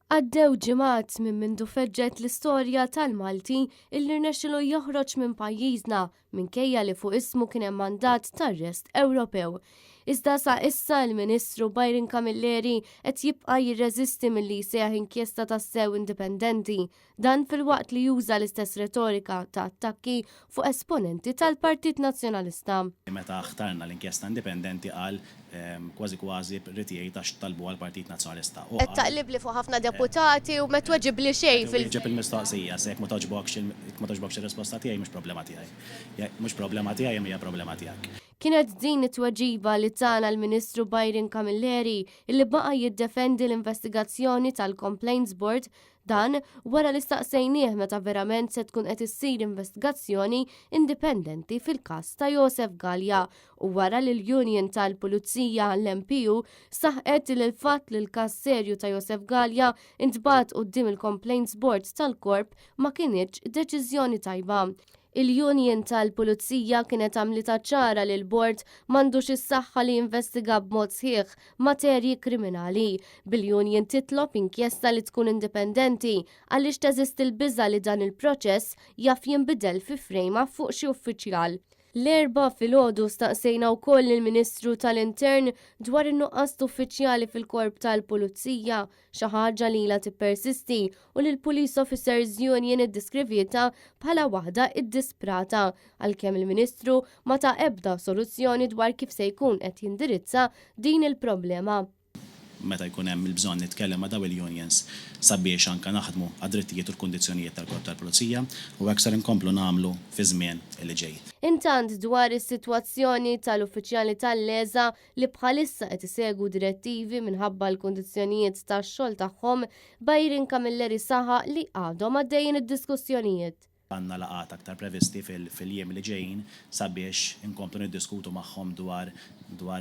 Għaddew ġimgħat minn mindu feġġet l-istorja tal-Malti illi rnexxielu joħroġ minn pajjiżna minkejja li fuq ismu kien hemm mandat tar-Arrest Ewropew. Iżda sa issa l-Ministru Byron Camilleri qed jibqa' jirreżisti milli jsejjaħ inkjesta tas-sew indipendenti, dan filwaqt li juża l-istess retorika ta' attakki fuq esponenti tal-Partit Nazzjonalista. Meta ħtarna l-inkjesta indipendenti qal kważi rrid jgħid għax talbu għall-Partit Nazzjonalista. Qed taqlib li fuq ħafna deputati u ma tweġib li xejn Ġib il-mistoqsija, se jekk ma toġbokx ir-risposta tiegħi mhux problema tiegħi. Mhux problema tiegħi hija problema tiegħek. Kienet din it-tweġiba li tana l-Ministru Byron Camilleri illi baqa' jiddefendi l-investigazzjoni tal-Complaints Board dan wara li staqsejnieh meta verament se tkun qed issir investigazzjoni indipendenti fil-każ ta' Joseph Galea u wara li l-Union tal-Pulizija l-MPU saħqet li l-fatt li l-każ serju ta' Joseph Galea intbagħat quddiem il-Complaints Board tal-Korp ma kienitx deċiżjoni tajba. Il-Union tal-Pulizija kienet għamlita ċara li l-Bord m'għandux is-saħħa li jinvestiga b'mod sħiħ materji kriminali. Bil-Union titlob inkjesta li tkun indipendenti għaliex teżisti l-biża li dan il-proċess jaf jinbidel fi frejma fuq xi uffiċjal. L-erba filgħodu staqsejna wkoll il-Ministru tal-Intern dwar in-nuqqas uffiċjali fil-Korp tal-Pulizija, xi ħaġa li ilha tippersisti u li l-Police Officers Union iddiskrivita bħala waħda iddisprata għalkemm il-Ministru ma ta' ebda soluzzjoni dwar kif se jkun qed jindirizza din il-problema. Meta jkun hemm il-bżonn nitkellem ma' daw il-unions sabiex anke naħdmu għad-drittijiet u l-kundizzjonijiet tal-Korp tal-Pulizija u hekk ser inkomplu nagħmlu fi żmien li ġej. Intant dwar is-sitwazzjoni tal-uffiċjali tal-leża li bħalissa qed isegwu direttivi minħabba l-kundizzjonijiet tax-xogħol tagħhom, Byron Camilleri saħaq li għadhom għaddejjin id-diskussjonijiet. Għandna laqat aktar previsti fil-jiem li ġejjin sabiex inkomplu niddiskutu magħhom dwar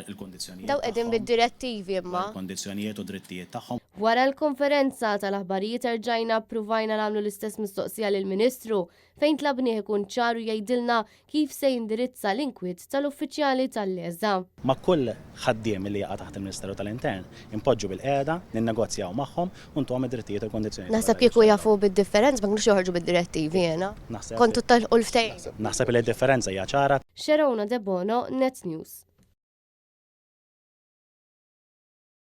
il-kondizzjonijiet. Daw qegħdin bid-direttivi imma. Kondizzjonijiet u drittijiet tagħhom. Wara l-konferenza tal-aħbarijiet erġajna ppruvajna nagħmlu l-istess mistoqsija lill-Ministru fejn tlabnieh ikun ċaru jgħidilna kif se jindirizza l-inkwiet tal-uffiċjali tal-leża. Ma' kull ħaddiem li jaqa' taħt il-Ministeru tal-Intern impoġġu bil-qiegħda, ninnegozjaw magħhom u ntuhom id-drittijiet u l-kondizzjonijiet. Naħseb kieku jafu bid-differenza ma kinux joħorġu bid-direttivi jiena. Kontu tal-ftehim. Naħseb li d-differenza hija ċara. Xerona De Bono, Net News.